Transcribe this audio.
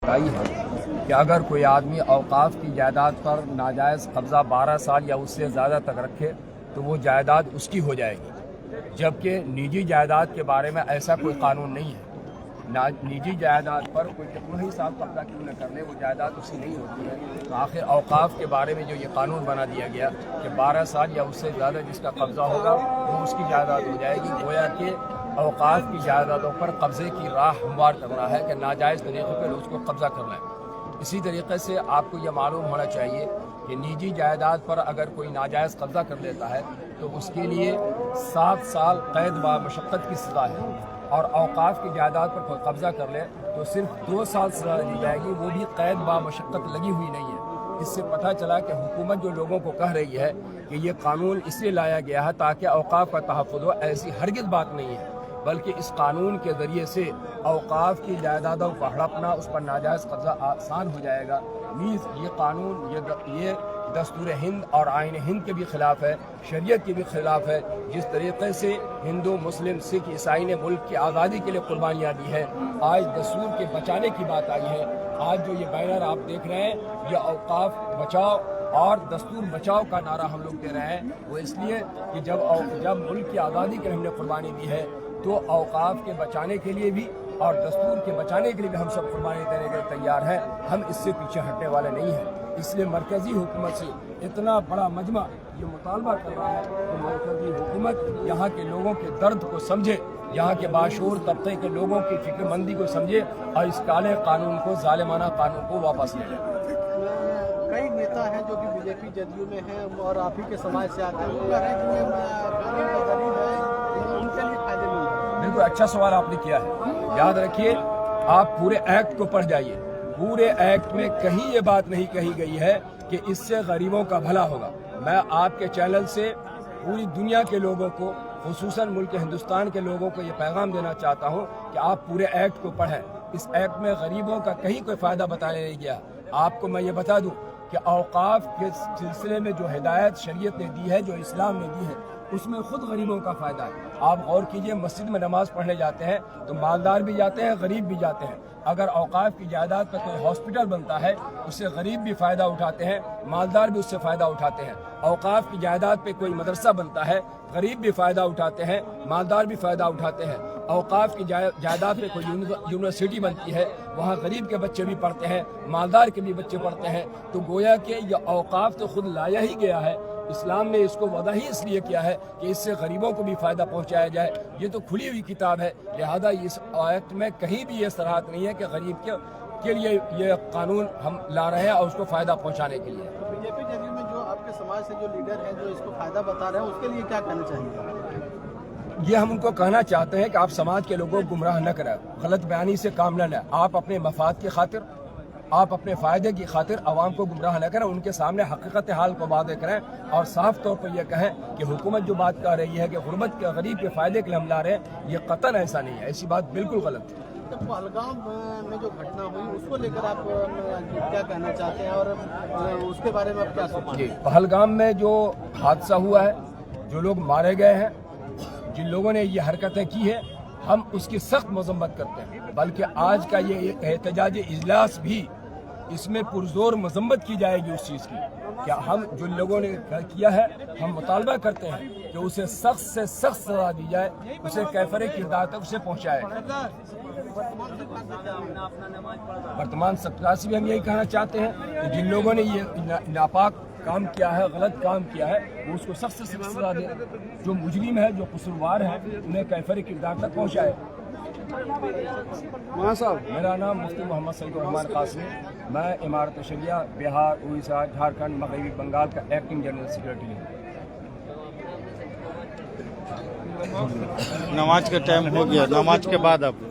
آئی ہے کہ اگر کوئی آدمی اوقاف کی جائیداد پر ناجائز قبضہ 12 سال یا اس سے زیادہ تک رکھے تو وہ جائیداد اس کی ہو جائے گی، جبکہ نجی جائیداد کے بارے میں ایسا کوئی قانون نہیں ہے۔ نجی جائیداد پر کوئی کتنا ہی سال قبضہ کیوں نہ کر لے، وہ جائیداد اس کی نہیں ہوتی ہے۔ تو آخر اوقاف کے بارے میں جو یہ قانون بنا دیا گیا کہ 12 سال یا اس سے زیادہ جس کا قبضہ ہوگا وہ اس کی جائیداد ہو جائے گی، گویا کہ اوقاف کی جائیدادوں پر قبضے کی راہ ہموار کرنا ہے کہ ناجائز طریقے پر اس کو قبضہ کرنا ہے۔ اسی طریقے سے آپ کو یہ معلوم ہونا چاہیے کہ نجی جائیداد پر اگر کوئی ناجائز قبضہ کر لیتا ہے تو اس کے لیے 7 سال قید و مشقت کی سزا ہے، اور اوقاف کی جائیداد پر کوئی قبضہ کر لے تو صرف 2 سال سزا دی جائے گی، وہ بھی قید و مشقت لگی ہوئی نہیں ہے۔ اس سے پتہ چلا کہ حکومت جو لوگوں کو کہہ رہی ہے کہ یہ قانون اس لیے لایا گیا ہے تاکہ اوقاف کا تحفظ ہو، ایسی ہرگز بات نہیں ہے، بلکہ اس قانون کے ذریعے سے اوقاف کی جائیدادوں کو ہڑپنا، اس پر ناجائز قبضہ آسان ہو جائے گا۔ نیز یہ قانون یہ دستور ہند اور آئین ہند کے بھی خلاف ہے، شریعت کے بھی خلاف ہے۔ جس طریقے سے ہندو، مسلم، سکھ، عیسائی نے ملک کی آزادی کے لیے قربانیاں دی ہے، آج دستور کے بچانے کی بات آئی ہے۔ آج جو یہ بینر آپ دیکھ رہے ہیں یہ اوقاف بچاؤ اور دستور بچاؤ کا نعرہ ہم لوگ دے رہے ہیں، وہ اس لیے کہ جب ملک کی آزادی کے لیے ہم نے قربانی دی ہے تو اوقاف کے بچانے کے لیے بھی اور دستور کے بچانے کے لیے بھی ہم سب قربانی دینے کے لیے تیار ہیں، ہم اس سے پیچھے ہٹنے والے نہیں ہیں۔ اس لیے مرکزی حکومت سے اتنا بڑا مجمع یہ مطالبہ کر رہا ہے کہ مرکزی حکومت یہاں کے لوگوں کے درد کو سمجھے، یہاں کے باشعور طبقے کے لوگوں کی فکر مندی کو سمجھے اور اس کالے قانون کو، ظالمانہ قانون کو واپس لے لے۔ کئی نیتا ہیں جو کہ بی جے پی جدیو میں ہیں اور آپ ہی کے سماج سے آتے ہیں، وہ کہہ رہے ہیں کہ غریب ہیں ان کے لیے فائدے مند ہیں۔ بالکل اچھا سوال آپ نے کیا ہے۔ یاد رکھیے، آپ پورے ایکٹ کو پڑھ جائیے، پورے ایکٹ میں کہیں یہ بات نہیں کہی گئی ہے کہ اس سے غریبوں کا بھلا ہوگا۔ میں آپ کے چینل سے پوری دنیا کے لوگوں کو، خصوصاً ملک ہندوستان کے لوگوں کو یہ پیغام دینا چاہتا ہوں کہ آپ پورے ایکٹ کو پڑھیں۔ اس ایکٹ میں غریبوں کا کہیں کوئی فائدہ بتایا نہیں گیا۔ آپ کو میں یہ بتا دوں کہ اوقاف کے سلسلے میں جو ہدایت شریعت نے دی ہے، جو اسلام نے دی ہے، اس میں خود غریبوں کا فائدہ ہے۔ آپ غور کیجئے، مسجد میں نماز پڑھنے جاتے ہیں تو مالدار بھی جاتے ہیں، غریب بھی جاتے ہیں۔ اگر اوقاف کی جائیداد پر کوئی ہاسپٹل بنتا ہے اس سے غریب بھی فائدہ اٹھاتے ہیں، مالدار بھی اس سے فائدہ اٹھاتے ہیں۔ اوقاف کی جائیداد پہ کوئی مدرسہ بنتا ہے، غریب بھی فائدہ اٹھاتے ہیں، مالدار بھی فائدہ اٹھاتے ہیں۔ اوقاف کی جائیداد پہ کوئی یونیورسٹی بنتی ہے، وہاں غریب کے بچے بھی پڑھتے ہیں، مالدار کے بھی بچے پڑھتے ہیں۔ تو گویا کہ یہ اوقاف تو خود لایا ہی گیا ہے، اسلام نے اس کو وضع ہی اس لیے کیا ہے کہ اس سے غریبوں کو بھی فائدہ پہنچایا جائے۔ یہ تو کھلی ہوئی کتاب ہے، لہذا اس آیت میں کہیں بھی یہ صراحت نہیں ہے کہ غریب کے لیے یہ قانون ہم لا رہے ہیں اور اس کو فائدہ پہنچانے کے لیے۔ بی جے پی جدیو میں جو آپ کے سماج سے جو لیڈر ہیں جو اس کو فائدہ بتا رہے ہیں، اس کے لیے کیا کہنا چاہیے؟ یہ ہم ان کو کہنا چاہتے ہیں کہ آپ سماج کے لوگوں کو گمراہ نہ کریں، غلط بیانی سے کام نہ لیں۔ آپ اپنے مفاد کی خاطر، آپ اپنے فائدے کی خاطر عوام کو گمراہ نہ کریں، ان کے سامنے حقیقت حال کو واضح کریں اور صاف طور پر یہ کہیں کہ حکومت جو بات کہہ رہی ہے کہ غربت کے غریب کے فائدے کے لیے ہم لا رہے ہیں، یہ قطعاً ایسا نہیں ہے، ایسی بات بالکل غلط ہے۔ پہلگام میں جو گھٹنا ہوئی اس کو لے کر آپ کیا کہنا چاہتے ہیں اور اس کے بارے میں آپ کیا سوچتے ہیں؟ پہلگام میں جو حادثہ ہوا ہے، جو لوگ مارے گئے ہیں، جن لوگوں نے یہ حرکتیں کی ہیں، ہم اس کی سخت مذمت کرتے ہیں، بلکہ آج کا یہ احتجاجی اجلاس بھی اس میں پرزور مذمت کی جائے گی اس چیز کی کہ ہم جو لوگوں نے کیا ہے، ہم مطالبہ کرتے ہیں کہ اسے سخت سے سخت سزا دی جائے، اسے کیفر کردار تک اسے پہنچائے۔ ورتمان سرکار سے بھی ہم یہی کہنا چاہتے ہیں کہ جن لوگوں نے یہ ناپاک کام کیا ہے، غلط کام کیا ہے، وہ اس کو سخت سے سخت سزا دے، جو مجرم ہے، جو قصوروار ہیں، انہیں کیفر کردار تک پہنچائے۔ میرا نام مفتی محمد سعید الرحمان قاسمی، میں امارت شریعہ بہار، اڑیسہ، جھارکھنڈ، مغربی بنگال کا ایکٹنگ جنرل سیکرٹری ہوں۔ نماز کا ٹائم ہو گیا، نماز کے بعد آپ